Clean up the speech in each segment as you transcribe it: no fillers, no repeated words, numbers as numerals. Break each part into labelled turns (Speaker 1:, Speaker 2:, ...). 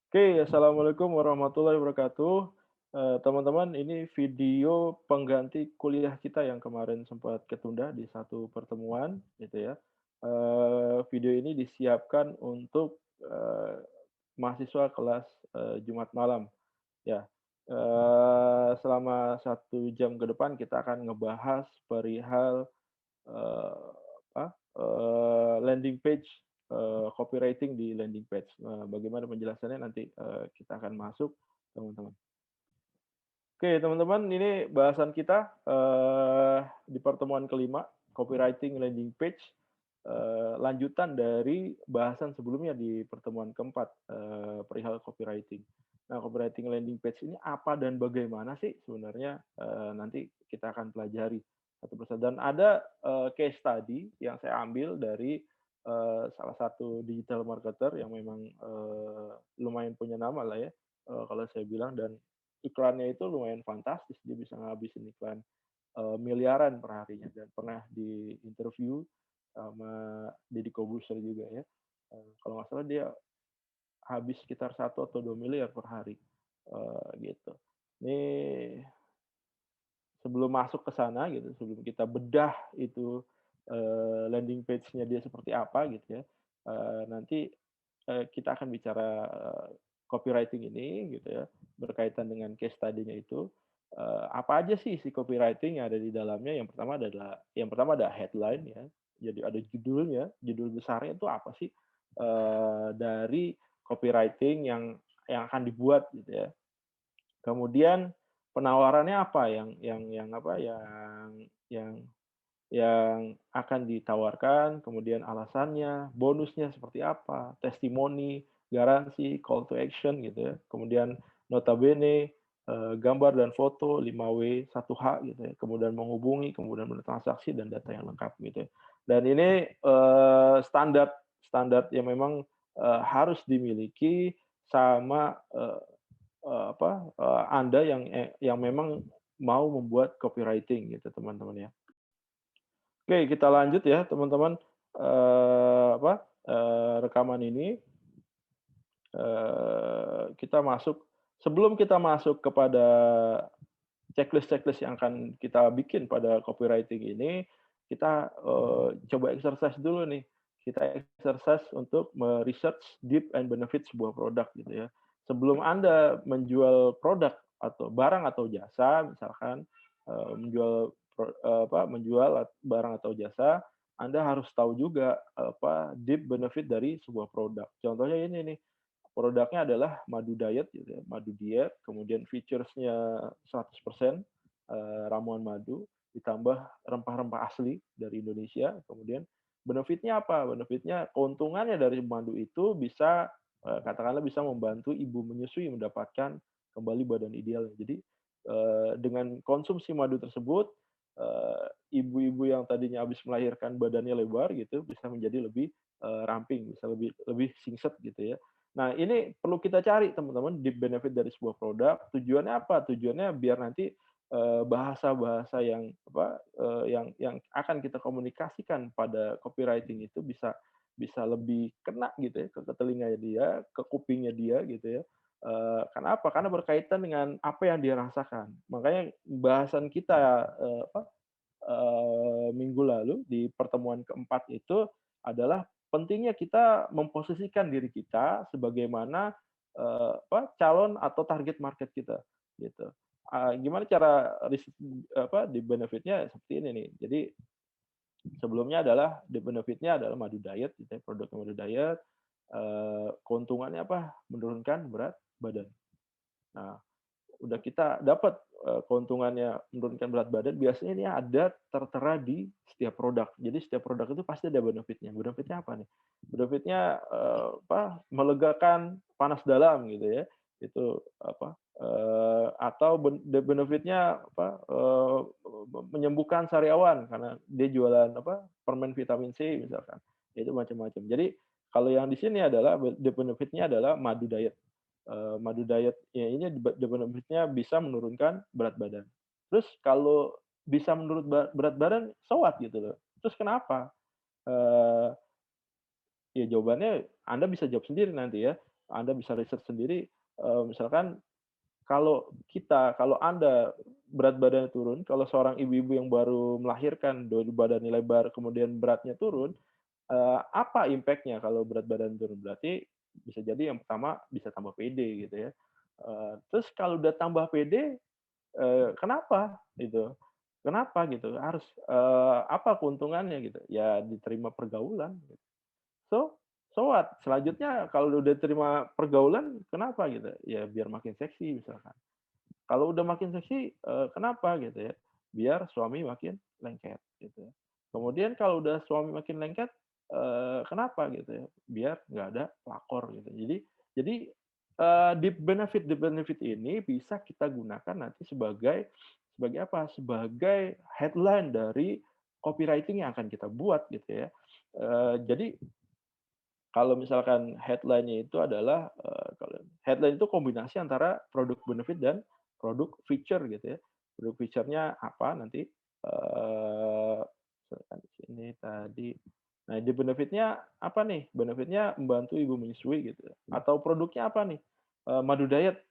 Speaker 1: Oke, assalamualaikum warahmatullahi wabarakatuh. Teman-teman, ini video pengganti kuliah kita yang kemarin sempat ketunda di satu pertemuan, gitu ya. Video ini disiapkan untuk mahasiswa kelas Jumat malam, ya. Selama 1 jam ke depan kita akan ngebahas perihal eee, landing page, copywriting di landing page. Nah, bagaimana penjelasannya nanti, kita akan masuk, teman-teman. Oke, teman-teman, ini bahasan kita, di pertemuan kelima, copywriting landing page, lanjutan dari bahasan sebelumnya di pertemuan keempat, perihal copywriting. Nah, copywriting landing page ini apa dan bagaimana sih sebenarnya, nanti kita akan pelajari satu persatu dan ada, case study yang saya ambil dari, salah satu digital marketer yang memang, lumayan punya nama lah ya, kalau saya bilang dan iklannya itu lumayan fantastis, dia bisa ngabisin iklan, miliaran per harinya dan pernah di-interview sama Deddy Corbuzier juga ya, kalau nggak salah dia habis sekitar 1 atau 2 miliar per hari, gitu. Ini sebelum masuk ke sana gitu, sebelum kita bedah itu, landing page-nya dia seperti apa gitu ya, nanti, kita akan bicara, copywriting ini gitu ya, berkaitan dengan case study-nya itu, apa aja sih isi copywriting yang ada di dalamnya, yang pertama ada headline ya, jadi ada judulnya, judul besarnya itu apa sih, dari copywriting yang akan dibuat gitu ya. Kemudian penawarannya apa yang apa, yang yang akan ditawarkan, kemudian alasannya, bonusnya seperti apa, testimoni, garansi, call to action gitu ya. Kemudian notabene, gambar dan foto 5W 1H gitu ya, kemudian menghubungi, kemudian bertransaksi dan data yang lengkap gitu ya. Dan ini, standar standar yang memang, harus dimiliki sama, Anda yang memang mau membuat copywriting gitu teman-teman ya. Oke, kita lanjut ya teman-teman, rekaman ini, kita masuk sebelum kita masuk kepada checklist-checklist yang akan kita bikin pada copywriting ini, kita, coba exercise dulu nih. Kita exercise untuk me-research deep and benefit sebuah produk gitu ya. Sebelum Anda menjual produk atau barang atau jasa misalkan, menjual barang atau jasa, Anda harus tahu juga, deep benefit dari sebuah produk. Contohnya ini nih, produknya adalah madu diet gitu ya, madu diet, kemudian features-nya 100%, ramuan madu, ditambah rempah-rempah asli dari Indonesia, kemudian benefit-nya apa? Benefit-nya keuntungannya dari madu itu bisa, katakanlah bisa membantu ibu menyusui mendapatkan kembali badan ideal. Jadi, dengan konsumsi madu tersebut, ibu-ibu yang tadinya habis melahirkan badannya lebar gitu, bisa menjadi lebih, ramping, bisa lebih lebih singset gitu ya. Nah, ini perlu kita cari teman-teman deep benefit dari sebuah produk. Tujuannya apa? Tujuannya biar nanti, bahasa-bahasa yang akan kita komunikasikan pada copywriting itu bisa bisa lebih kena gitu ya ke telinganya dia, ke kupingnya dia gitu ya. Kenapa? Karena berkaitan dengan apa yang dia rasakan. Makanya bahasan kita, minggu lalu di pertemuan keempat itu adalah pentingnya kita memposisikan diri kita sebagaimana, calon atau target market kita, gitu. Gimana cara di benefit-nya seperti ini nih. Jadi sebelumnya adalah di benefit-nya adalah madu diet gitu ya, produk madu diet, keuntungannya apa? Menurunkan berat badan. Nah, udah kita dapat, keuntungannya menurunkan berat badan, biasanya ini ada tertera di setiap produk. Jadi setiap produk itu pasti ada benefit-nya. Benefit-nya apa nih? Benefit-nya, melegakan panas dalam gitu ya. Itu atau benefit-nya menyembuhkan sariawan karena dia jualan permen vitamin C misalkan, itu macam-macam. Jadi kalau yang di sini adalah benefit-nya adalah madu diet. Madu diet ya ini benefit-nya bisa menurunkan berat badan. Terus kalau bisa berat badan, so what gitu loh. Terus kenapa? Eee, ya jawabannya Anda bisa jawab sendiri nanti ya. Anda bisa riset sendiri, misalkan kalau Anda berat badannya turun, kalau seorang ibu-ibu yang baru melahirkan, badannya lebar, kemudian beratnya turun, apa impact-nya kalau berat badan turun? Berarti bisa jadi yang pertama bisa tambah pede gitu ya. Terus kalau udah tambah pede, kenapa gitu? Kenapa gitu? Harus, apa keuntungannya gitu? Ya diterima pergaulan gitu. So so what? Selanjutnya kalau udah terima pergaulan, kenapa gitu? Ya biar makin seksi misalkan. Kalau udah makin seksi, kenapa gitu ya, biar suami makin lengket gitu ya. Kemudian kalau udah suami makin lengket, kenapa gitu ya, biar nggak ada pelakor gitu. Jadi, deep benefit ini bisa kita gunakan nanti sebagai sebagai apa, sebagai headline dari copywriting yang akan kita buat gitu ya. Jadi kalau misalkan headline-nya itu adalah, kalau headline itu kombinasi antara produk benefit dan produk feature gitu ya. Produk feature-nya apa nanti, misalkan di sini tadi, nah di benefit-nya apa nih, benefit-nya membantu ibu menyusui gitu ya, atau produknya apa nih, madu diet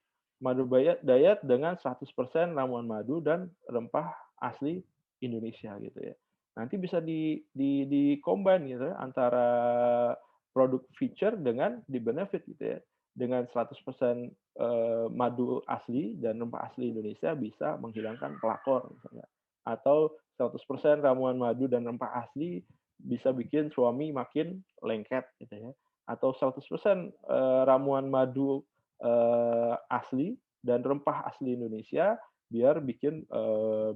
Speaker 1: dengan 100% ramuan madu dan rempah asli Indonesia gitu ya. Nanti bisa di-combine gitu ya, antara produk feature dengan di benefit gitu ya. Dengan 100% madu asli dan rempah asli Indonesia bisa menghilangkan pelakor misalnya. Atau 100% ramuan madu dan rempah asli bisa bikin suami makin lengket gitu ya. Atau 100% ramuan madu asli dan rempah asli Indonesia biar bikin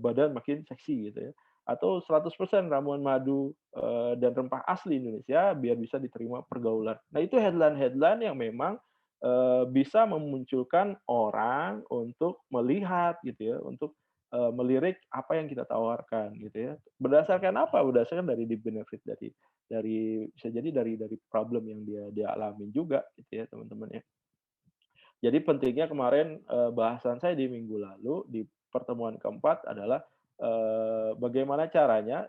Speaker 1: badan makin seksi gitu ya. Atau 100% ramuan madu dan rempah asli Indonesia biar bisa diterima pergaulan. Nah, itu headline-headline yang memang bisa memunculkan orang untuk melihat gitu ya, untuk melirik apa yang kita tawarkan gitu ya. Berdasarkan apa? Berdasarkan dari di benefit dari bisa jadi dari problem yang dia dia alamin juga gitu ya, teman-teman ya. Jadi pentingnya kemarin, bahasan saya di minggu lalu, di pertemuan keempat adalah, bagaimana caranya,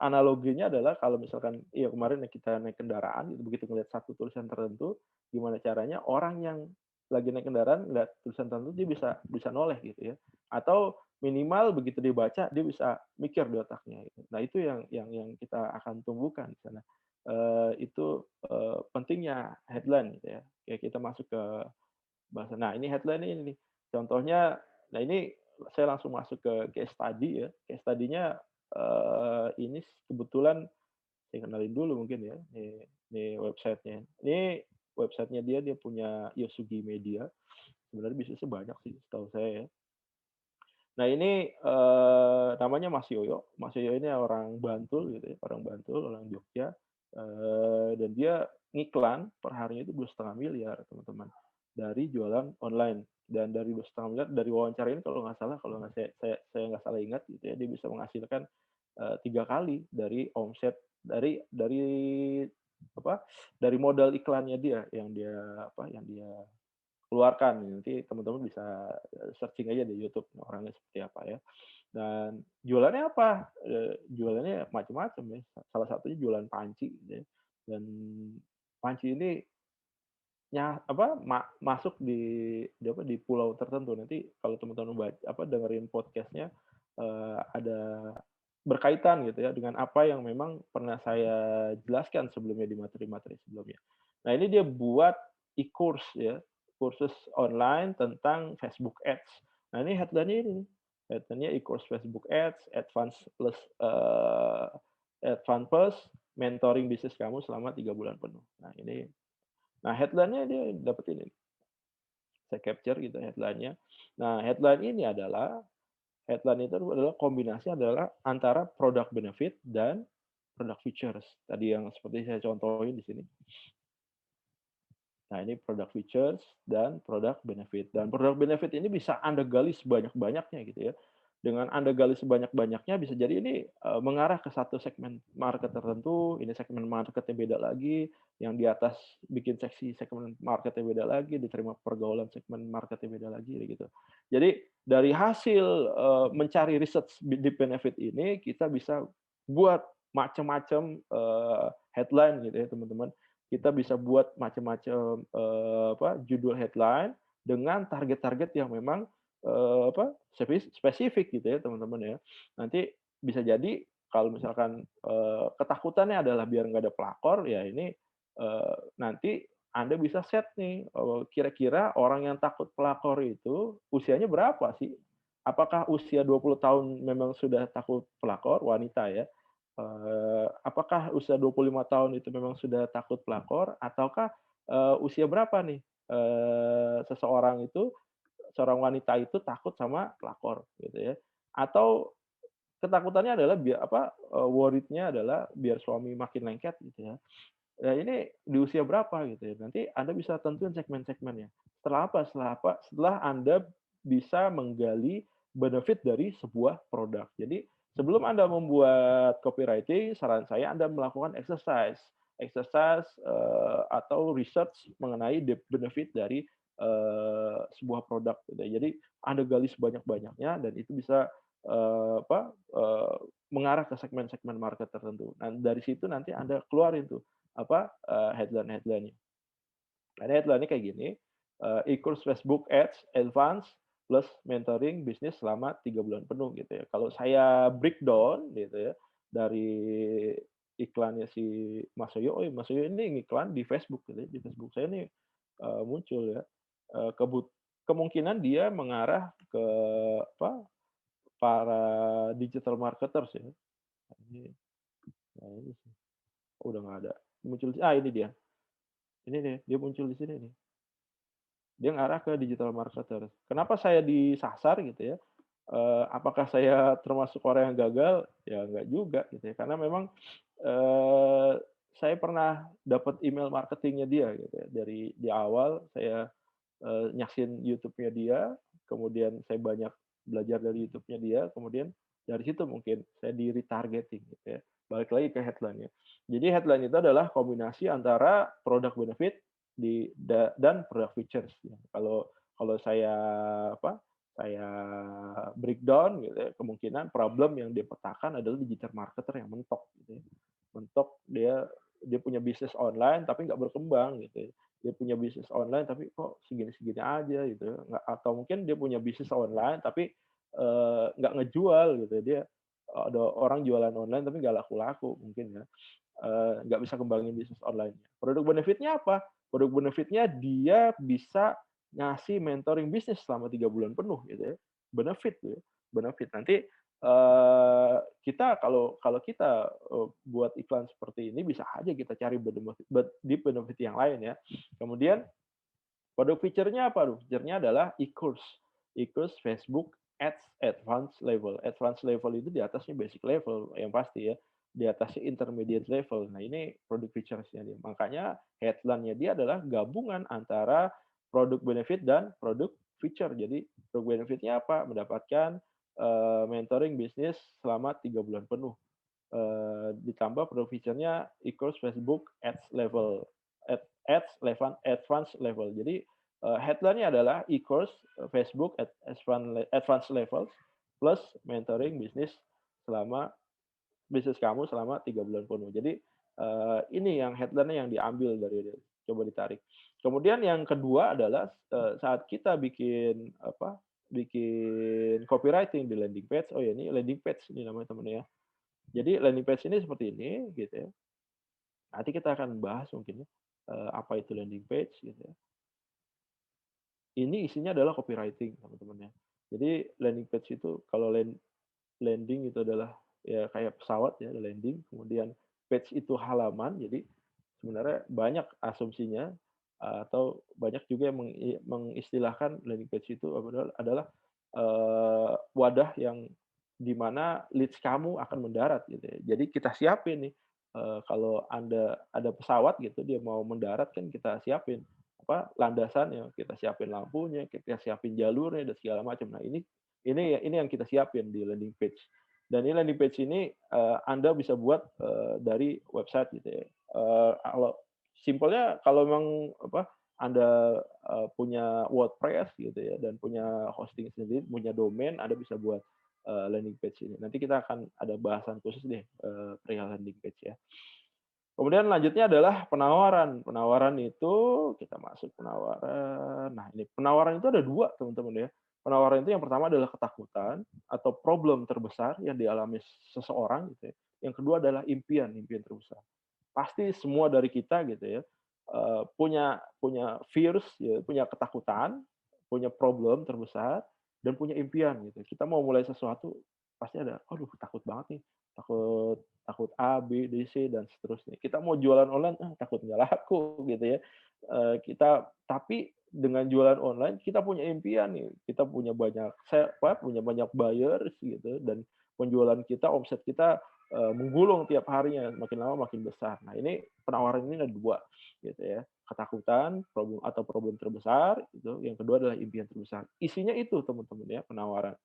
Speaker 1: analoginya adalah kalau misalkan iya kemarin kita naik kendaraan gitu, begitu ngelihat satu tulisan tertentu, gimana caranya orang yang lagi naik kendaraan ngelihat tulisan tertentu dia bisa bisa noleh gitu ya. Atau minimal begitu dia baca, dia bisa mikir di otaknya gitu. Nah itu yang kita akan tumbuhkan di sana. Itu, pentingnya headline gitu ya. Kayak kita masuk ke bahasa. Nah, ini headline ini nih. Contohnya, nah ini saya langsung masuk ke case study ya. Case study-nya, ini kebetulan saya kenalin dulu mungkin ya, ini website-nya. Ini website-nya dia, dia punya Yosugi Media. Sebenarnya bisnisnya banyak sih setahu saya ya. Nah ini, namanya Mas Yoyo. Mas Yoyo ini orang Bantul gitu ya, orang Bantul, orang Jogja, dan dia ngiklan per harinya itu 2,5 miliar teman-teman, dari jualan online. Dan dari 2,5 miliar dari wawancara ini kalau nggak salah, kalau nggak saya nggak salah ingat gitu ya, dia bisa menghasilkan, 3 kali dari omset dari apa, dari modal iklannya dia, yang dia keluarkan. Nanti teman-teman bisa, searching aja di YouTube orangnya seperti apa ya. Dan jualannya apa? Jualannya macam-macam ya, salah satunya jualan panci gitu ya. Dan panci ini masuk di pulau tertentu. Nanti kalau teman-teman dengerin podcast-nya, ada berkaitan gitu ya dengan apa yang memang pernah saya jelaskan sebelumnya di materi-materi sebelumnya. Nah, ini dia buat e-course ya, kursus online tentang Facebook Ads. Nah, ini headline-nya ini nih, headline-nya e-course Facebook Ads, Advance Plus, mentoring bisnis kamu selama 3 bulan penuh. Nah, headline-nya dia dapat ini, saya capture gitu headline-nya. Nah, headline itu adalah kombinasi adalah antara product benefit dan product features. Tadi yang seperti saya contohin di sini. Nah, ini product features dan product benefit. Dan product benefit ini bisa Anda gali sebanyak-banyaknya gitu ya. Dengan Anda gali sebanyak-banyaknya bisa jadi ini, mengarah ke satu segmen market tertentu, ini segmen marketnya beda lagi, yang di atas bikin seksi segmen marketnya beda lagi, diterima pergaulan segmen marketnya beda lagi gitu. Jadi dari hasil, mencari research di benefit ini, kita bisa buat macam-macam, headline gitu ya teman-teman. kita bisa buat macam-macam judul headline dengan target-target yang memang spesifik gitu ya teman-teman ya. Nanti bisa jadi kalau misalkan ketakutannya adalah biar nggak ada pelakor, ya ini nanti Anda bisa set nih, kira-kira orang yang takut pelakor itu usianya berapa sih? Apakah usia 20 tahun memang sudah takut pelakor, wanita ya? Apakah usia 25 tahun itu memang sudah takut pelakor ataukah, usia berapa nih, seseorang itu, seorang wanita itu takut sama pelakor gitu ya? Atau ketakutannya adalah worried-nya adalah biar suami makin lengket gitu ya. Ya ini di usia berapa gitu ya, nanti Anda bisa tentuin segmen-segmennya. Setelah apa? Setelah Anda bisa menggali benefit dari sebuah produk. Jadi sebelum Anda membuat copywriting, saran saya Anda melakukan exercise, atau research mengenai benefit dari, sebuah produk gitu ya. Jadi Anda gali sebanyak-banyaknya dan itu bisa, mengarah ke segmen-segmen market tertentu. Nah dari situ nanti Anda keluarin tuh headline-headline-nya. Nah, headline-nya kayak gini, e-course Facebook Ads Advance plus mentoring bisnis selama 3 bulan penuh gitu ya. Kalau saya breakdown gitu ya, dari iklannya si Mas Yoyo, oh Mas Yoyo ini ngiklan di Facebook gitu ya, di Facebook saya nih, muncul ya, kemungkinan dia mengarah ke apa, para digital marketers ya. Ini nah ini sih, oh udah nggak ada, muncul ini dia. Ini nih, dia muncul di sini nih. Dia ngarah ke digital marketer. Kenapa saya disasar gitu ya, apakah saya termasuk orang yang gagal? Ya enggak juga gitu ya, karena memang, eee, saya pernah dapat email marketingnya dia gitu ya, dari di awal saya, nyaksin YouTube-nya dia, kemudian saya banyak belajar dari YouTube-nya dia, kemudian dari situ mungkin saya di-retargeting gitu ya. Balik lagi ke headline-nya. Jadi headline itu adalah kombinasi antara product benefit dan product features ya. Kalau kalau saya saya breakdown gitu ya, kemungkinan problem yang dia petakan adalah digital marketer yang mentok gitu ya. Mentok dia punya bisnis online tapi nggak berkembang gitu ya. Dia punya bisnis online tapi kok segini-segini aja gitu ya, atau mungkin dia punya bisnis online tapi, nggak ngejual gitu ya. Dia ada orang jualan online tapi nggak laku-laku mungkin ya, nggak bisa kembangin bisnis online-nya. Produk benefit-nya apa? Produk benefit-nya dia bisa ngasih mentoring bisnis selama 3 bulan penuh gitu ya, benefit tuh ya, benefit. Nanti, kita kalau kalau kita, buat iklan seperti ini bisa aja kita cari di benefit yang lain ya. Kemudian produk feature-nya apa? Produk feature-nya adalah e-course. E-course Facebook Ads Advanced Level. Advanced level itu di atasnya basic level yang pasti ya, di atasnya intermediate level. Nah, ini produk features-nya dia. Makanya headline-nya dia adalah gabungan antara produk benefit dan produk feature. Jadi produk benefit-nya apa? Mendapatkan, mentoring bisnis selama 3 bulan penuh. Ditambah produk feature-nya e-course Facebook advanced level. Jadi, headline-nya adalah e-course Facebook advanced levels plus mentoring bisnis kamu selama 3 bulan penuh. Jadi, ini yang headline-nya yang diambil dari dia, coba ditarik. Kemudian yang kedua adalah, saat kita bikin copywriting di landing page, oh ya ini landing page ini namanya teman ya. Jadi landing page ini seperti ini gitu ya. Nanti kita akan bahas mungkin ya, apa itu landing page gitu ya. Ini isinya adalah copywriting teman-teman ya. Jadi landing page itu kalau landing itu adalah ya kayak pesawat ya, landing, kemudian page itu halaman, jadi sebenarnya banyak asumsinya, atau banyak juga yang mengistilahkan landing page itu adalah, wadah yang di mana leads kamu akan mendarat gitu ya. Jadi kita siapin nih, kalau Anda ada pesawat gitu, dia mau mendarat kan kita siapin, landasannya, kita siapin lampunya, kita siapin jalurnya dan segala macam. Nah ini yang kita siapin di landing page. Dan ini landing page ini, Anda bisa buat, dari website gitu ya. Kalau simpelnya kalau memang Anda, punya WordPress gitu ya dan punya hosting sendiri, punya domain, Anda bisa buat, landing page ini. Nanti kita akan ada bahasan khusus deh, perihal landing page ya. Kemudian lanjutnya adalah penawaran. Penawaran itu kita masuk penawaran. Nah, ini penawaran itu ada 2 teman-teman ya. Penawaran itu yang pertama adalah ketakutan atau problem terbesar yang dialami seseorang gitu ya. Yang kedua adalah impian, impian terbesar. Pasti semua dari kita gitu ya, punya punya fears ya, punya ketakutan, punya problem terbesar, dan punya impian gitu. Kita mau mulai sesuatu pasti ada, "Aduh takut banget nih, takut takut A, B, D, C, dan seterusnya." Kita mau jualan online, takut nggak laku gitu ya. Tapi dengan jualan online kita punya impian nih, kita punya banyak punya banyak buyers gitu, dan penjualan kita, omset kita menggulung tiap harinya, makin lama makin besar. Nah, ini penawaran ini ada 2 gitu ya, ketakutan, problem terbesar gitu, yang kedua adalah impian terbesar. Isinya itu teman-teman ya, penawaran.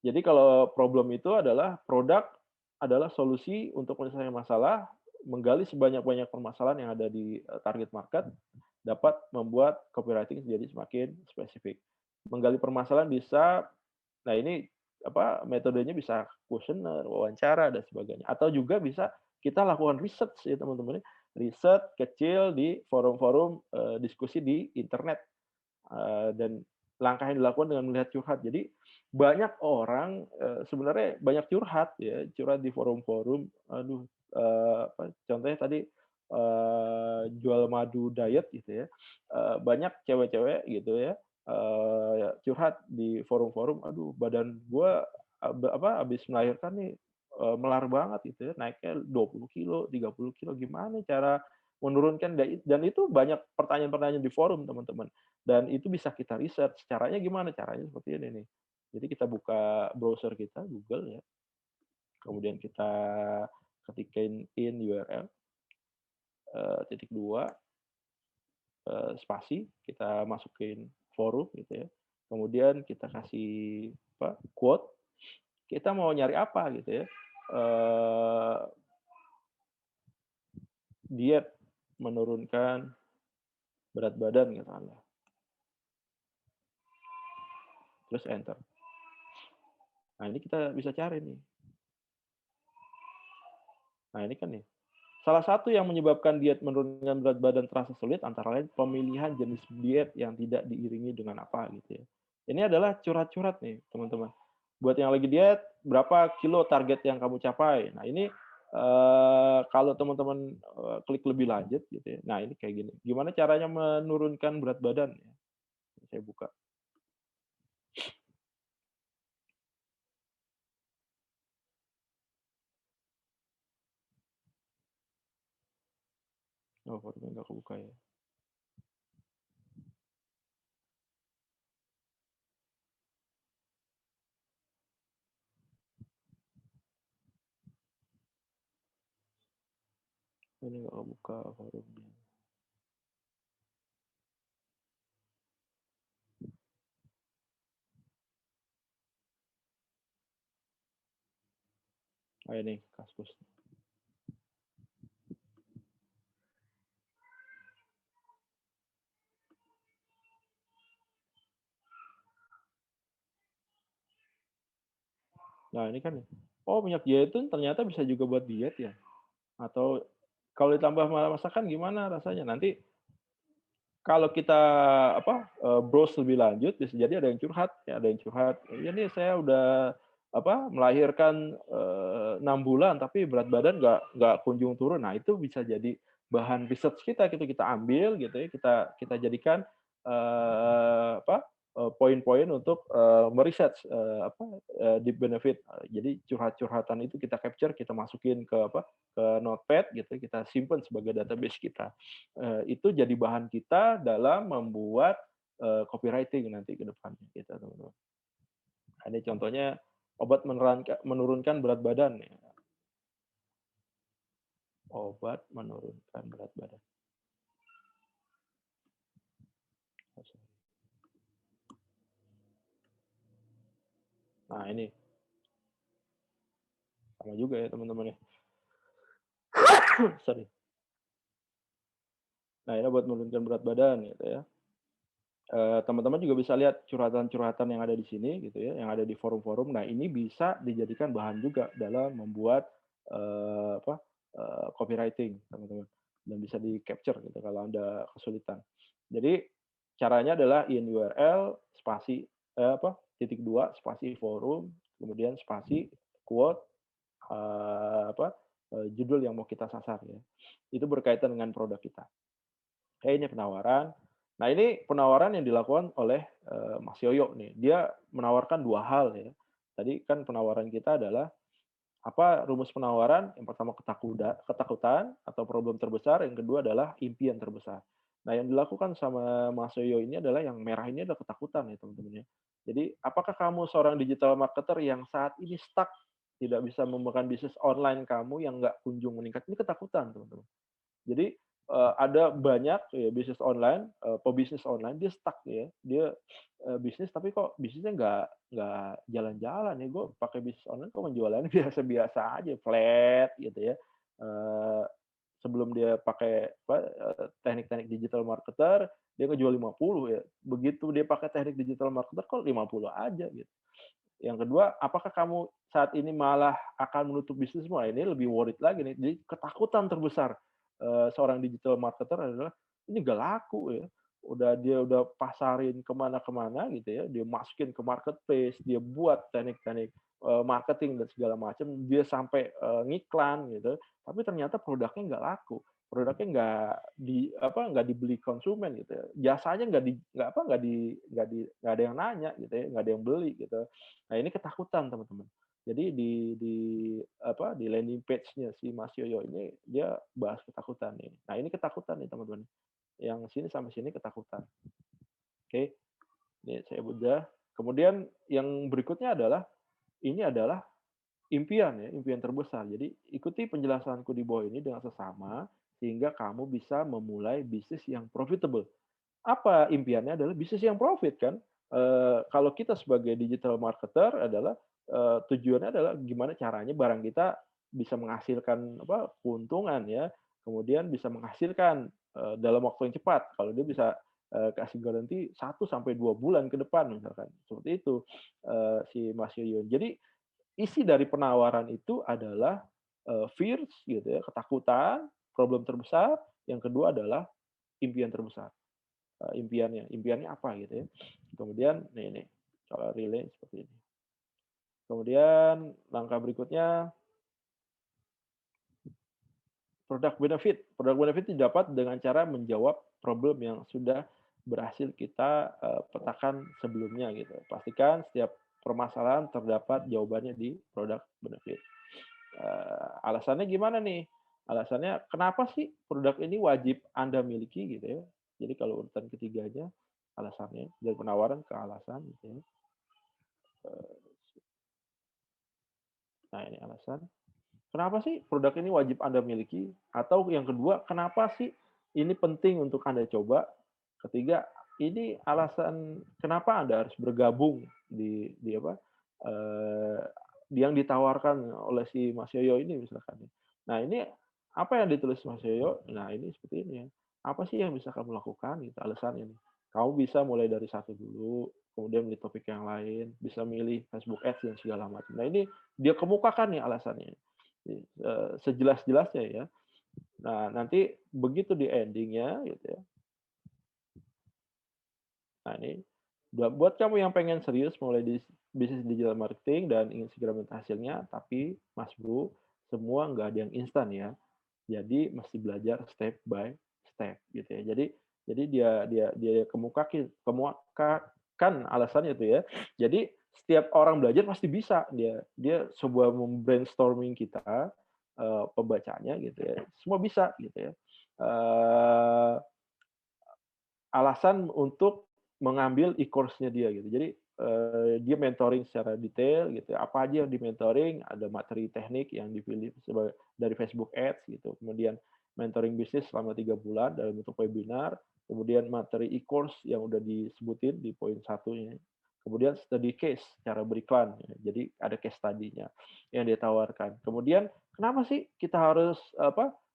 Speaker 1: Jadi kalau problem itu adalah produk adalah solusi untuk menyelesaikan masalah, menggali sebanyak-banyak permasalahan yang ada di, target market, dapat membuat copywriting jadi semakin spesifik. Menggali permasalahan bisa. Nah, ini metodenya bisa kuesioner, wawancara, dan sebagainya. Atau juga bisa kita lakukan research ya teman-teman ya, riset kecil di forum-forum, diskusi di internet, dan langkah yang dilakukan dengan melihat curhat. Jadi banyak orang, sebenarnya banyak curhat ya, curhat di forum-forum, aduh, contohnya tadi, jual madu diet gitu ya, banyak cewek-cewek gitu ya, curhat di forum-forum, "Aduh badan gua habis melahirkan nih, melar banget," gitu ya, naiknya 20 kilo, 30 kilo, gimana cara menurunkan dan itu banyak pertanyaan-pertanyaan di forum teman-teman, dan itu bisa kita riset. Caranya gimana? Caranya seperti ini nih. Jadi kita buka browser kita, Google ya, kemudian kita ketikin in URL, titik 2, spasi, kita masukin forum gitu ya. Kemudian kita kasih quote, kita mau nyari apa gitu ya, eee, diet menurunkan berat badan katakanlah, terus enter. Nah, ini kita bisa cari nih. Nah, ini kan nih, salah satu yang menyebabkan diet menurunkan berat badan terasa sulit antara lain pemilihan jenis diet yang tidak diiringi dengan apa gitu ya. Ini adalah curhat-curhat nih teman-teman. Buat yang lagi diet, berapa kilo target yang kamu capai? Nah ini, kalau teman-teman, klik lebih lanjut gitu ya, nah ini kayak gini, gimana caranya menurunkan berat badan ya, saya buka. Oh forumnya nggak kebuka ya. Ini nggak kebuka forumnya. Oh ini Kaskus. Nah ini kan, oh minyak zaitun ternyata bisa juga buat diet ya? Atau kalau ditambah masakan gimana rasanya? Nanti kalau kita browse lebih lanjut bisa jadi ada yang curhat ya, ada yang curhat, "Iya nih saya udah melahirkan, 6 bulan tapi berat badan nggak kunjung turun." Nah itu bisa jadi bahan research kita gitu, kita ambil gitu ya, kita jadikan, poin-poin untuk, me-research, deep benefit. Jadi curhat-curhatan itu kita capture, kita masukin ke notepad gitu, kita simpan sebagai database kita. Itu jadi bahan kita dalam membuat, copywriting nanti ke depannya gitu, teman-teman. Ada contohnya obat menurunkan berat badan ya, obat menurunkan berat badan. Nah ini, sama juga ya teman-teman ya. Sorry. Nah ini buat menurunkan berat badan gitu ya. Teman-teman juga bisa lihat curhatan-curhatan yang ada di sini gitu ya, yang ada di forum-forum. Nah ini bisa dijadikan bahan juga dalam membuat, copywriting, teman-teman, dan bisa di-capture gitu kalau Anda kesulitan. Jadi caranya adalah in URL spasi titik 2 spasi forum, kemudian spasi quote, judul yang mau kita sasar ya. Itu berkaitan dengan produk kita. Oke, ini penawaran. Nah, ini penawaran yang dilakukan oleh, Mas Yoyo nih. Dia menawarkan 2 hal ya. Tadi kan penawaran kita adalah apa rumus penawaran? Yang pertama ketakutan atau problem terbesar, yang kedua adalah impian terbesar. Nah, yang dilakukan sama Mas Yoyo ini adalah yang merah ini adalah ketakutan ya teman-teman ya. Jadi, apakah kamu seorang digital marketer yang saat ini stuck, tidak bisa membuka bisnis online kamu yang nggak kunjung meningkat? Ini ketakutan teman-teman. Jadi, ada banyak ya bisnis online, pebisnis online dia stuck ya, dia, bisnis tapi kok bisnisnya nggak jalan-jalan ya, gue pakai bisnis online kok penjualannya biasa-biasa aja, flat gitu ya. Eee, Sebelum dia pakai teknik-teknik digital marketer, dia ngejual 50 ya, begitu dia pakai teknik digital marketer kok 50 aja gitu. Yang kedua, apakah kamu saat ini malah akan menutup bisnismu? Nah, ini lebih worried lagi nih. Jadi ketakutan terbesar, seorang digital marketer adalah, "Ini nggak laku ya." Dia udah pasarin kemana-kemana gitu ya, dia masukin ke marketplace, dia buat teknik-teknik, marketing dan segala macam, dia sampai, ngiklan gitu, tapi ternyata produknya nggak laku. Produknya nggak dibeli konsumen gitu ya. Jasanya nggak ada yang nanya gitu ya, nggak ada yang beli gitu. Nah, ini ketakutan, teman-teman. Jadi di landing page-nya si Mas Yoyo ini dia bahas ketakutan nih. Nah, ini ketakutan nih, teman-teman. Yang sini sampai sini ketakutan. Oke, ini saya udah. Kemudian yang berikutnya adalah ini adalah impian ya, impian terbesar. Jadi ikuti penjelasanku di bawah ini dengan sesama sehingga kamu bisa memulai bisnis yang profitable. Apa impiannya adalah bisnis yang profit kan. Kalau kita sebagai digital marketer adalah, tujuannya adalah gimana caranya barang kita bisa menghasilkan keuntungan ya, kemudian bisa menghasilkan, dalam waktu yang cepat. Kalau dia bisa, kasih garansi 1 sampai 2 bulan ke depan misalkan, seperti itu, si Mas Yoyo. Jadi isi dari penawaran itu adalah, fears gitu ya, ketakutan, problem terbesar, yang kedua adalah impian terbesar. Impiannya apa gitu ya. Kemudian nih kalau relay seperti ini. Kemudian langkah berikutnya produk benefit. Produk benefit didapat dengan cara menjawab problem yang sudah berhasil kita, petakan sebelumnya gitu. Pastikan setiap permasalahan terdapat jawabannya di produk benefit. Alasannya gimana nih? Alasannya kenapa sih produk ini wajib Anda miliki gitu ya. Jadi kalau urutan ketiganya alasannya dari penawaran ke alasan gitu ya. Nah, ini alasan. Kenapa sih produk ini wajib Anda miliki? Atau yang kedua, kenapa sih ini penting untuk Anda coba? Ketiga, ini alasan kenapa Anda harus bergabung di apa, eee, yang ditawarkan oleh si Mas Yoyo ini misalkan. Nah, ini apa yang ditulis Mas Yoyo? Nah, ini seperti ini ya. Apa sih yang bisa kamu lakukan gitu, alasan ini. Kamu bisa mulai dari satu dulu, kemudian milih topik yang lain, bisa milih Facebook Ads dan segala macam. Nah, ini dia kemukakan nih alasannya. Sejelas-jelasnya ya. Nah, nanti begitu di ending-nya gitu ya. Nah, ini buat kamu yang pengen serius mulai di bisnis digital marketing dan ingin segera melihat hasilnya, tapi Mas Bro, semua nggak ada yang instan ya. Jadi mesti belajar step by step gitu ya. Jadi dia dia dia kemukakan alasannya itu ya. Jadi setiap orang belajar pasti bisa dia sebuah brainstorming kita, pembacanya gitu ya, semua bisa gitu ya. Eee Alasan untuk mengambil e-course-nya dia gitu. Jadi, dia mentoring secara detail gitu ya, apa aja yang di-mentoring, ada materi teknik yang dipilih dari Facebook Ads gitu, kemudian mentoring bisnis selama 3 bulan dalam bentuk webinar, kemudian materi e-course yang udah disebutin di poin satunya, kemudian study case, cara beriklan, ya. Jadi ada case study-nya yang dia tawarkan. Kemudian kenapa sih kita harus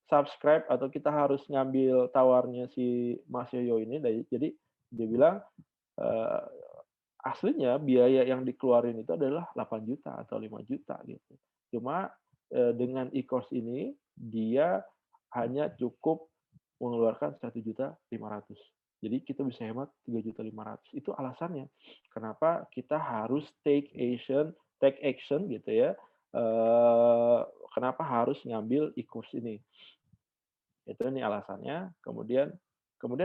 Speaker 1: subscribe atau kita harus ngambil tawarnya si Mas Yoyo ini jadi dia bilang, eee, aslinya biaya yang dikeluarin itu adalah 8 juta atau 5 juta gitu. Cuma, dengan e-course ini dia hanya cukup mengeluarkan 1.500.000. Jadi kita bisa hemat 3.500.000. Itu alasannya kenapa kita harus take action gitu ya. Kenapa harus ngambil e-course ini? Itu nih alasannya. Kemudian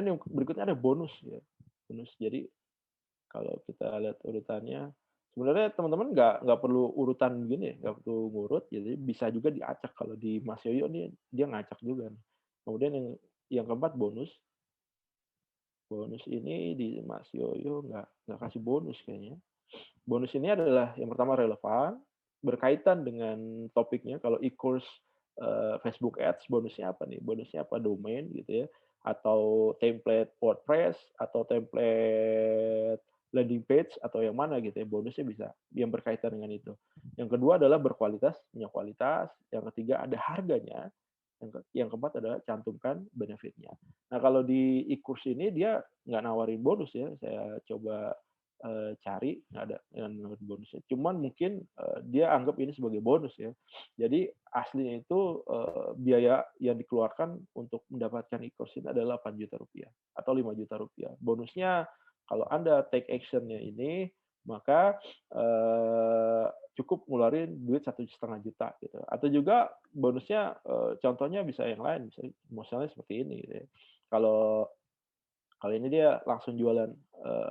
Speaker 1: yang berikutnya ada bonus ya. Bonus. Jadi kalau kita lihat urutannya, sebenarnya teman-teman nggak perlu urutan gini ya, nggak perlu ngurut, jadi bisa juga diacak. Kalau di Mas Yoyo nih, dia ngacak juga nih. Kemudian yang keempat bonus. Bonus ini di Mas Yoyo nggak kasih bonus kayaknya. Bonus ini adalah yang pertama relevan, berkaitan dengan topiknya. Kalau e-course Facebook Ads, bonusnya apa nih? Bonusnya apa? Domain gitu ya, atau template WordPress, atau template landing page, atau yang mana gitu ya. Bonusnya bisa yang berkaitan dengan itu. Yang kedua adalah berkualitas, punya kualitas. Yang ketiga ada harganya. Yang keempat adalah cantumkan benefitnya. Nah, kalau di e-course ini dia nggak nawarin bonus ya. Saya coba cari, nggak ada yang nawarin bonusnya. Cuman mungkin dia anggap ini sebagai bonus ya. Jadi aslinya itu biaya yang dikeluarkan untuk mendapatkan e-course ini adalah 8 juta rupiah atau 5 juta rupiah. Bonusnya kalau Anda take action-nya ini, maka cukup ngeluarin duit 1,5 juta gitu. Atau juga bonusnya contohnya bisa yang lain, misalnya seperti ini gitu ya. Kalau kalau ini dia langsung jualan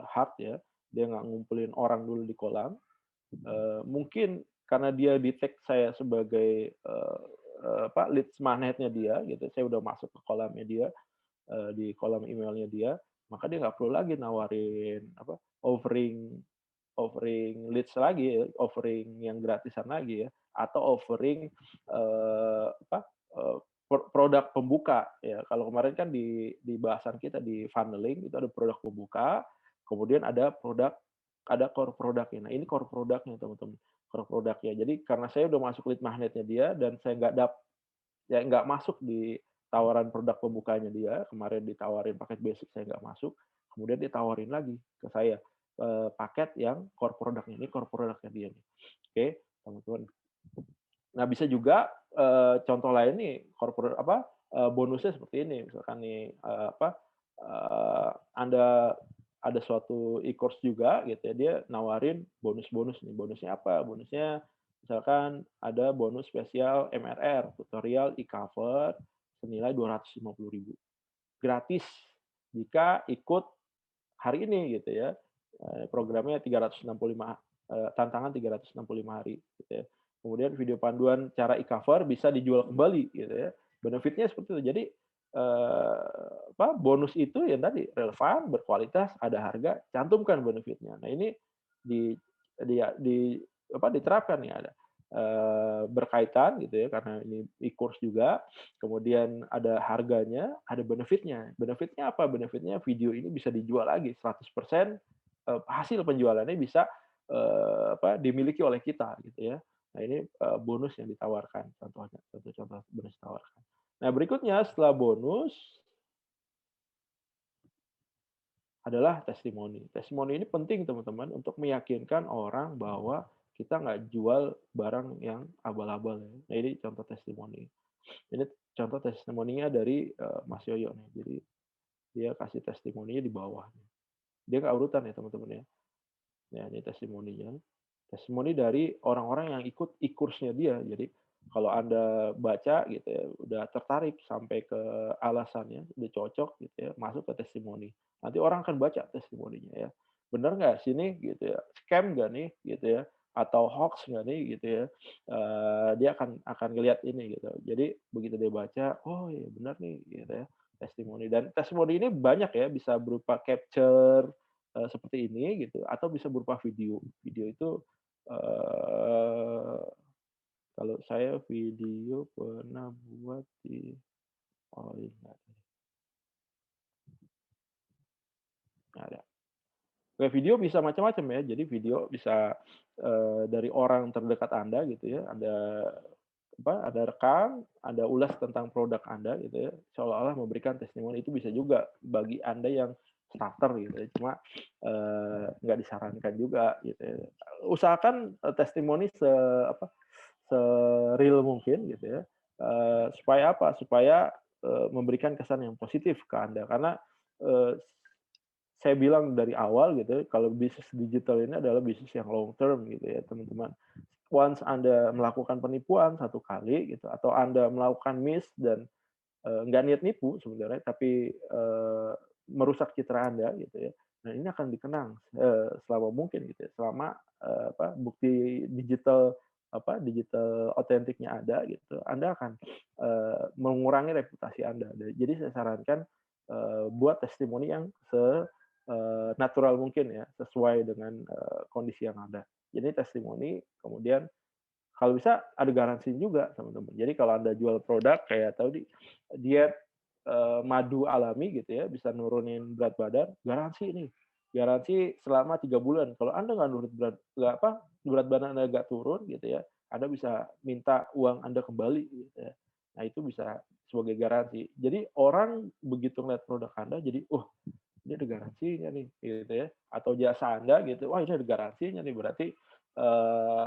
Speaker 1: hard ya, dia nggak ngumpulin orang dulu di kolam. Mungkin karena dia di-tag saya sebagai leads magnetnya dia gitu, saya udah masuk ke kolamnya dia, di kolam emailnya dia, maka dia nggak perlu lagi nawarin offering offering leads lagi ya, offering yang gratisan lagi ya, atau offering apa, produk pembuka ya. Kalau kemarin kan di bahasan kita di funneling itu ada produk pembuka, kemudian ada core produknya. Nah, ini core produknya teman-teman, core produknya. Jadi karena saya udah masuk lead magnetnya dia dan saya nggak masuk di tawaran produk pembukanya dia, kemarin ditawarin paket basic saya nggak masuk, kemudian ditawarin lagi ke saya, paket yang core produknya, ini core produknya dia nih. Oke, teman-teman. Nah, bisa juga, contoh lain nih, bonusnya seperti ini, misalkan nih, Anda ada suatu e-course juga gitu ya, dia nawarin bonus-bonus nih. Bonusnya apa? Bonusnya misalkan ada bonus spesial MRR, tutorial e-cover senilai 250.000. Gratis jika ikut hari ini gitu ya. Programnya 365 tantangan 365 hari gitu ya. Kemudian video panduan cara e-cover bisa dijual kembali gitu ya. Benefitnya seperti itu. Jadi bonus itu yang tadi relevan, berkualitas, ada harga, cantumkan benefitnya. Nah, ini di diterapkan nih ada berkaitan gitu ya karena ini e-course juga, kemudian ada harganya, ada benefitnya. Benefitnya apa? Benefitnya video ini bisa dijual lagi 100% hasil penjualannya bisa dimiliki oleh kita gitu ya. Nah, ini bonus yang ditawarkan contohnya, contoh-contoh bonus ditawarkan. Nah, berikutnya setelah bonus adalah testimoni. Testimoni ini penting teman-teman untuk meyakinkan orang bahwa kita nggak jual barang yang abal-abal ya. Nah, ini contoh testimoni. Ini contoh testimoninya dari Mas Yoyo nih. Jadi dia kasih testimoninya di bawah. Dia nggak urutan ya teman-teman ya. Ya, ini testimoninya. Testimoni dari orang-orang yang ikut e-course-nya dia. Jadi kalau Anda baca gitu ya, udah tertarik sampai ke alasannya, udah cocok gitu ya, masuk ke testimoni. Nanti orang akan baca testimoninya ya. Benar nggak sini gitu ya? Scam nggak nih gitu ya? Atau hoax nggak nih gitu ya? Dia akan ngelihat ini gitu. Jadi begitu dia baca, oh iya benar nih gitu ya. Testimoni, dan testimoni ini banyak ya, bisa berupa capture seperti ini gitu, atau bisa berupa video. Video itu Eee, kalau saya video pernah buat di oh ini nggak ada. Oke, video bisa macam-macam ya. Jadi video bisa, dari orang terdekat Anda gitu ya, ada rekam, ada ulas tentang produk Anda gitu ya, seolah-olah memberikan testimoni. Itu bisa juga bagi Anda yang starter gitu ya, cuma, nggak disarankan juga gitu ya. Usahakan, testimoni se-real mungkin gitu ya. Supaya apa? Supaya, memberikan kesan yang positif ke Anda. Karena, eee, saya bilang dari awal gitu ya, kalau bisnis digital ini adalah bisnis yang long term gitu ya, teman-teman. Once Anda melakukan penipuan satu kali gitu, atau Anda melakukan miss dan, nggak niat nipu sebenarnya, tapi, merusak citra Anda gitu ya. Nah, ini akan dikenang, selama mungkin gitu ya, selama, bukti digital digital otentiknya ada gitu, Anda akan, mengurangi reputasi Anda. Jadi saya sarankan, buat testimoni yang natural mungkin ya, sesuai dengan, kondisi yang ada. Jadi testimoni, kemudian kalau bisa ada garansi juga teman-teman. Jadi kalau Anda jual produk kayak tadi diet, madu alami gitu ya, bisa nurunin berat badan, garansi nih, garansi selama 3 bulan. Kalau Anda nggak nurut berat badan Anda nggak turun gitu ya, Anda bisa minta uang Anda kembali gitu ya. Nah itu bisa sebagai garansi. Jadi orang begitu ngeliat produk Anda jadi, "Oh, ini ada garansinya nih," gitu ya. Atau jasa Anda gitu, "Wah, ini ada garansinya nih, berarti,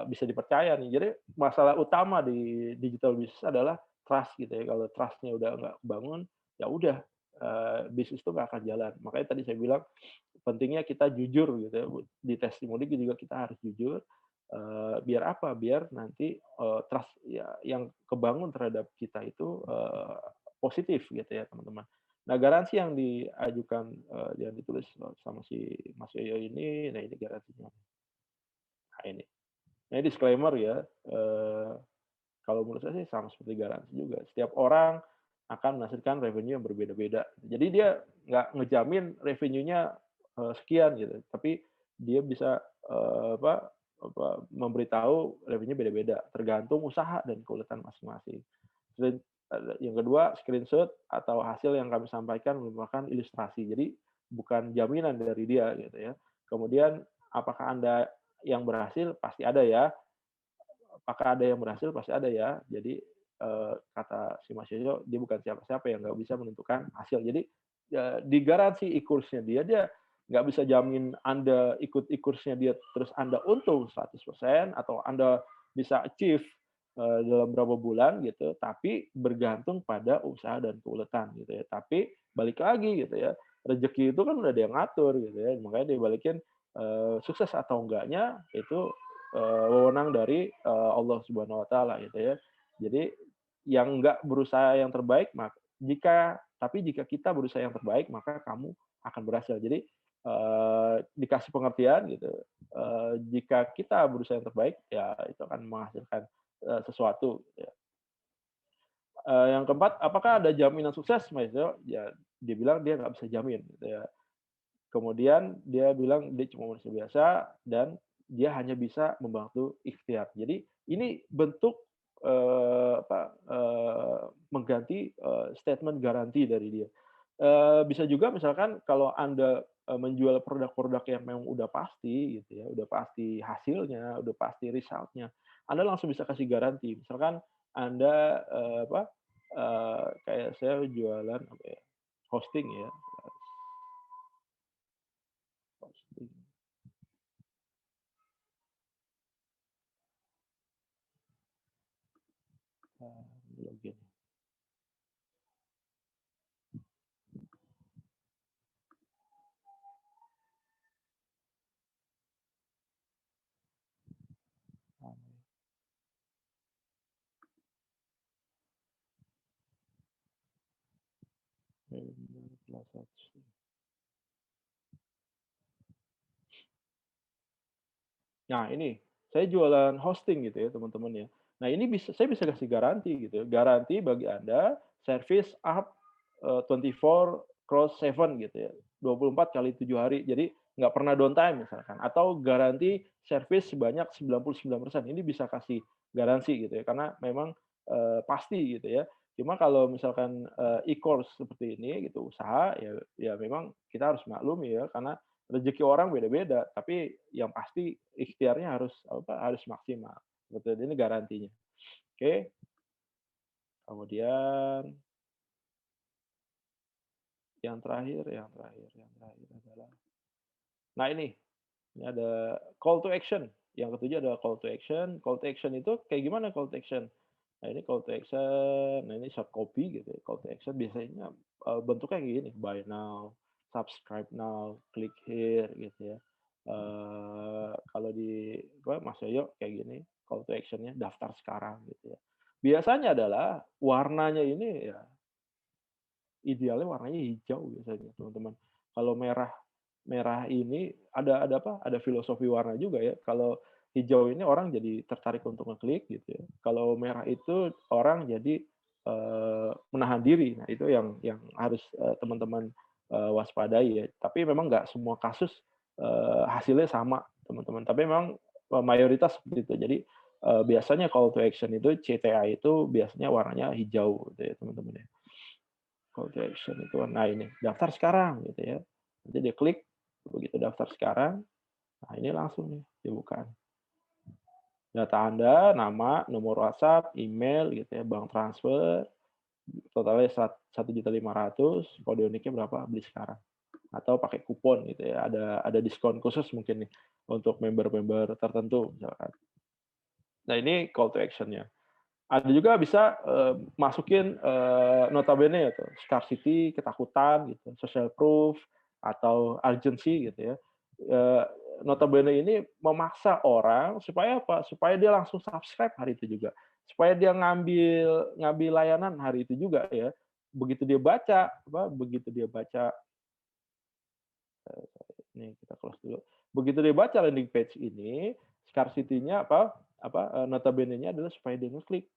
Speaker 1: bisa dipercaya nih." Jadi masalah utama di digital business adalah trust gitu ya. Kalau trust-nya udah nggak kebangun, ya udah, bisnis itu nggak akan jalan. Makanya tadi saya bilang pentingnya kita jujur gitu ya, di testimoni juga kita harus jujur, biar apa? Biar nanti, trust ya yang kebangun terhadap kita itu, positif gitu ya, teman-teman. Nah, garansi yang diajukan, yang ditulis, sama si Mas Yoyo ini, nah ini garansinya. Nah ini. Nah, ini disclaimer ya, kalau menurut saya sih sama seperti garansi juga. Setiap orang akan menghasilkan revenue yang berbeda-beda. Jadi dia nggak ngejamin revenue-nya, sekian gitu, tapi dia bisa, memberitahu revenue beda-beda, tergantung usaha dan keuletan masing-masing. Dan, yang kedua, screenshot atau hasil yang kami sampaikan merupakan ilustrasi. Jadi bukan jaminan dari dia gitu ya. Kemudian apakah Anda yang berhasil? Pasti ada ya. Apakah ada yang berhasil? Pasti ada ya. Jadi, kata si Mas Yoyo, dia bukan siapa-siapa yang nggak bisa menentukan hasil. Jadi, di garansi e-course-nya dia, dia nggak bisa jamin Anda ikut e-course-nya dia terus Anda untung 100% atau Anda bisa achieve, dalam berapa bulan gitu, tapi bergantung pada usaha dan keuletan gitu ya. Tapi balik lagi gitu ya, rezeki itu kan udah ada yang ngatur gitu ya, makanya dibalikin, sukses atau enggaknya itu wewenang dari, Allah Subhanahu wa taala gitu ya. Jadi yang enggak berusaha yang terbaik jika kita berusaha yang terbaik maka kamu akan berhasil. Jadi, dikasih pengertian gitu, jika kita berusaha yang terbaik ya itu akan menghasilkan, sesuatu gitu ya. Yang keempat, apakah ada jaminan sukses? Mas Yo, ya dia bilang dia nggak bisa jamin gitu ya. Kemudian dia bilang dia cuma manusia biasa dan dia hanya bisa membantu ikhtiar. Jadi ini bentuk, mengganti, statement garansi dari dia. Bisa juga misalkan kalau Anda, menjual produk-produk yang memang udah pasti gitu ya, udah pasti hasilnya, udah pasti result-nya, Anda langsung bisa kasih garansi. Misalkan Anda, kayak saya jualan apa ya, hosting ya, hosting. Login. Nah ini, saya jualan hosting gitu ya teman-teman ya. Nah ini saya bisa kasih garansi gitu ya, garansi bagi Anda service up, 24/7 gitu ya, 24 kali 7 hari. Jadi nggak pernah downtime misalkan, atau garansi service sebanyak 99%. Ini bisa kasih garansi gitu ya, karena memang, pasti gitu ya. Cuma kalau misalkan, e-course seperti ini gitu, usaha, ya memang kita harus maklumi ya, karena rezeki orang beda-beda, tapi yang pasti ikhtiarnya harus maksimal, betul, ini garansinya. Oke, kemudian yang terakhir adalah nah ini ada call to action, yang ketujuh adalah call to action. Call to action itu kayak gimana call to action? Nah, ini call to action, nah ini short copy gitu ya, call to action biasanya, bentuknya kayak gini, buy now, subscribe now, click here gitu ya. Kalau di apa, Mas Yoyo kayak gini, call to action-nya daftar sekarang gitu ya. Biasanya adalah warnanya ini ya idealnya warnanya hijau biasanya, teman-teman. Kalau merah merah ini ada apa, ada filosofi warna juga ya. Kalau hijau ini orang jadi tertarik untuk ngeklik gitu ya. Kalau merah itu orang jadi, menahan diri. Nah, itu yang harus, teman-teman, waspadai ya. Tapi memang nggak semua kasus, hasilnya sama, teman-teman. Tapi memang, mayoritas seperti itu. Jadi, biasanya call to action itu, CTA itu biasanya warnanya hijau gitu ya, teman-teman ya. Call to action itu nah ini, daftar sekarang gitu ya. Nanti dia klik, begitu daftar sekarang, nah ini langsung nih dibuka. Data Anda, nama, nomor WhatsApp, email gitu ya, bank transfer, totalnya 1.500.000, kode uniknya berapa, beli sekarang. Atau pakai kupon gitu ya, ada diskon khusus mungkin nih untuk member-member tertentu misalkan. Nah ini call to action-nya. Ada juga bisa, masukin, notabene ya tuh, scarcity, ketakutan gitu, social proof, atau urgency gitu ya. Eee, Notabene ini memaksa orang supaya apa, supaya dia langsung subscribe hari itu juga, supaya dia ngambil ngambil layanan hari itu juga ya. Begitu dia baca, apa, begitu dia baca, nih kita close dulu. Begitu dia baca landing page ini, scarcity-nya notabene-nya adalah supaya dia ngeklik.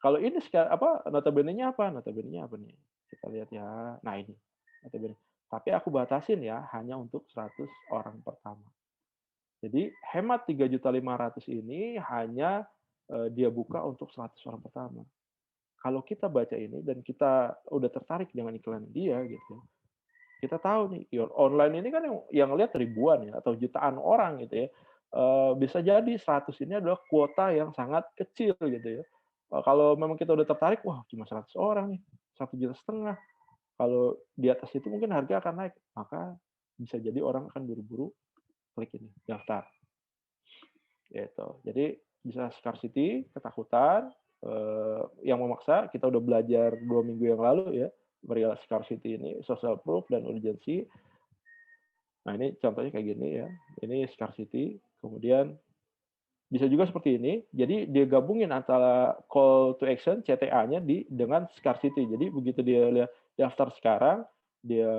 Speaker 1: Kalau ini apa, notabene-nya apa nih? Kita lihat ya. Nah ini, notabene. Tapi aku batasin ya, hanya untuk 100 orang pertama. Jadi hemat 3.500.000 ini hanya, dia buka untuk 100 orang pertama. Kalau kita baca ini dan kita udah tertarik dengan iklan dia gitu, kita tahu nih, online ini kan yang ngelihat ribuan ya atau jutaan orang gitu ya. Bisa jadi 100 ini adalah kuota yang sangat kecil gitu ya. Kalau memang kita udah tertarik, wah cuma 100 orang nih, 1,5 juta. Kalau di atas itu mungkin harga akan naik, maka bisa jadi orang akan buru-buru klik ini, daftar, gitu. Jadi bisa scarcity, ketakutan, yang memaksa, kita udah belajar 2 minggu yang lalu ya, perihal scarcity ini, social proof dan urgency. Nah, ini contohnya kayak gini ya. Ini scarcity, kemudian bisa juga seperti ini. Jadi dia gabungin antara call to action CTA-nya dengan scarcity. Jadi begitu dia lihat daftar sekarang, dia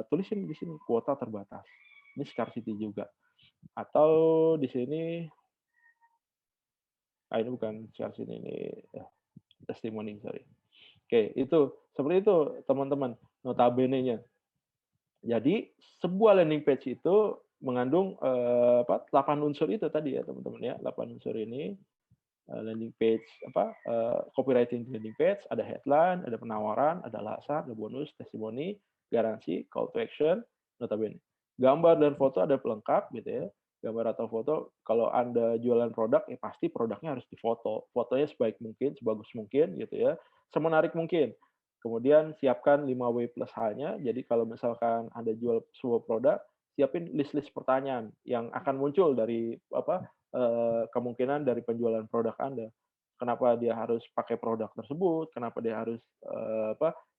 Speaker 1: tulisin di sini kuota terbatas. Ini scarcity juga. Atau di sini, ini bukan scarcity, ini testimoni, sorry. Oke, itu seperti itu teman-teman, notabene-nya. Jadi sebuah landing page itu mengandung, 8 unsur itu tadi ya teman-teman ya, 8 unsur ini, landing page copywriting landing page, ada headline, ada penawaran, ada alasan, ada bonus, testimoni, garansi, call to action, notabene. Gambar dan foto ada pelengkap gitu ya, gambar atau foto kalau Anda jualan produk, ya pasti produknya harus difoto. Fotonya sebaik mungkin, sebagus mungkin gitu ya, semenarik mungkin. Kemudian siapkan 5W plus H-nya, jadi kalau misalkan Anda jual sebuah produk, siapin list-list pertanyaan yang akan muncul dari kemungkinan dari penjualan produk Anda. Kenapa dia harus pakai produk tersebut, kenapa dia harus,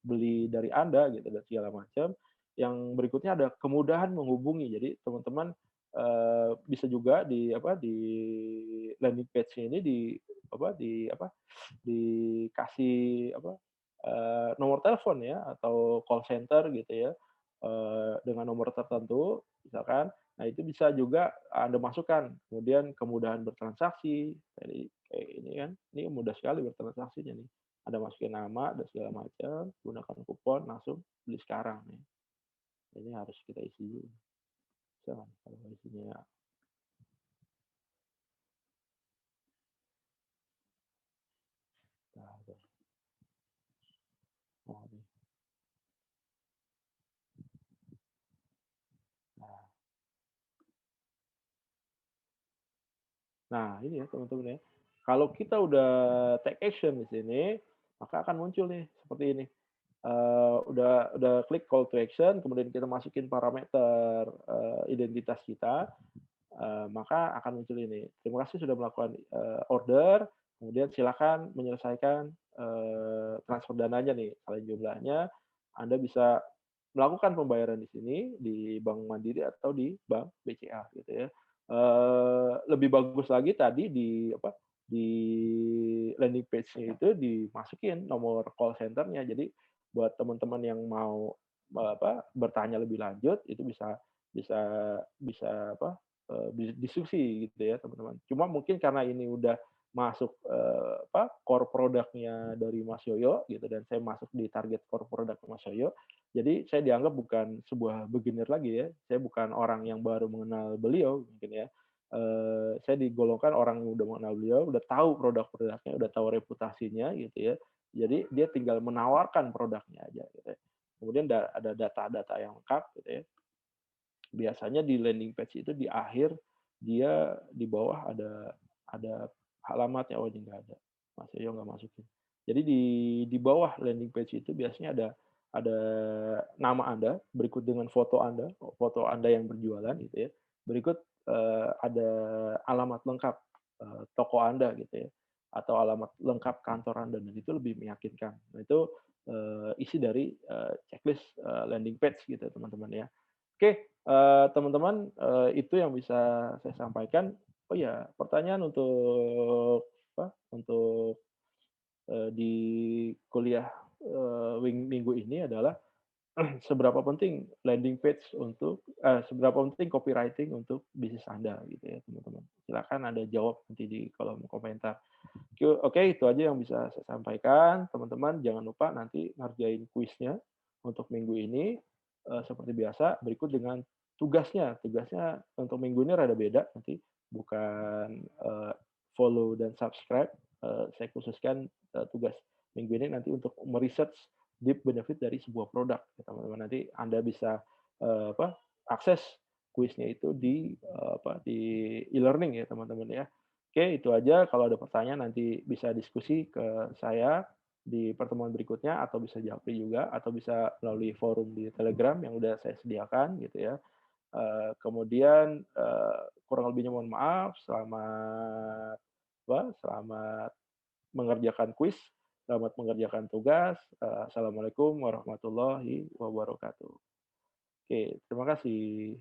Speaker 1: beli dari Anda gitu dan segala macam. Yang berikutnya ada kemudahan menghubungi. Jadi teman-teman, bisa juga di landing page ini dikasih nomor telepon ya atau call center gitu ya, dengan nomor tertentu misalkan. Nah itu bisa juga Anda masukkan, kemudian kemudahan bertransaksi, jadi kayak ini kan, ini mudah sekali bertransaksinya nih. Anda masukin nama dan segala macam, gunakan kupon, langsung beli sekarang nih. Ini harus kita isi dulu. Bisa kan kalau isinya nah, oh, nih. Nah, nah ini ya teman-teman ya. Kalau kita udah take action di sini, maka akan muncul nih seperti ini. Udah klik call to action, kemudian kita masukin parameter, identitas kita, maka akan muncul ini. Terima kasih sudah melakukan, order, Kemudian silakan menyelesaikan, transfer dananya nih, salin jumlahnya, Anda bisa melakukan pembayaran di sini, di Bank Mandiri atau di Bank BCA gitu ya. Lebih bagus lagi tadi di apa, di landing page-nya itu dimasukin nomor call center-nya. Jadi buat teman-teman yang mau, bertanya lebih lanjut itu bisa bisa bisa apa, diskusi gitu ya teman-teman. Cuma mungkin karena ini udah masuk, core produknya dari Mas Yoyo gitu dan saya masuk di target core produk Mas Yoyo, jadi saya dianggap bukan sebuah beginner lagi ya, saya bukan orang yang baru mengenal beliau mungkin ya, saya digolongkan orang yang udah mengenal beliau, udah tahu produk-produknya, udah tahu reputasinya gitu ya. Jadi dia tinggal menawarkan produknya aja gitu ya. Kemudian ada data-data yang lengkap gitu ya. Biasanya di landing page itu di akhir dia di bawah ada alamatnya, oh ini nggak ada, Mas Yoyo nggak masukin. Jadi di bawah landing page itu biasanya ada nama Anda, berikut dengan foto Anda yang berjualan gitu ya. Berikut, ada alamat lengkap, toko Anda gitu ya, atau alamat lengkap kantor Anda dan itu lebih meyakinkan. Nah itu, isi dari, checklist, landing page gitu teman-teman ya. Oke, teman-teman, itu yang bisa saya sampaikan. Oh ya, pertanyaan untuk untuk, di kuliah, minggu ini adalah seberapa penting landing page seberapa penting copywriting untuk bisnis Anda gitu ya, teman-teman. Silakan Anda jawab nanti di kolom komentar. Oke, itu aja yang bisa saya sampaikan. Teman-teman jangan lupa nanti ngerjain kuisnya untuk minggu ini, seperti biasa berikut dengan tugasnya. Tugasnya untuk minggu ini rada beda nanti, bukan, follow dan subscribe, saya khususkan, tugas minggu ini nanti untuk deep benefit dari sebuah produk ya teman-teman. Nanti Anda bisa, akses kuisnya itu di e-learning ya teman-teman ya. Oke, itu aja. Kalau ada pertanyaan nanti bisa diskusi ke saya di pertemuan berikutnya atau bisa japri juga atau bisa melalui forum di Telegram yang udah saya sediakan gitu ya. Kemudian, kurang lebihnya mohon maaf. Selamat mengerjakan kuis, selamat mengerjakan tugas. Assalamualaikum warahmatullahi wabarakatuh. Oke, terima kasih.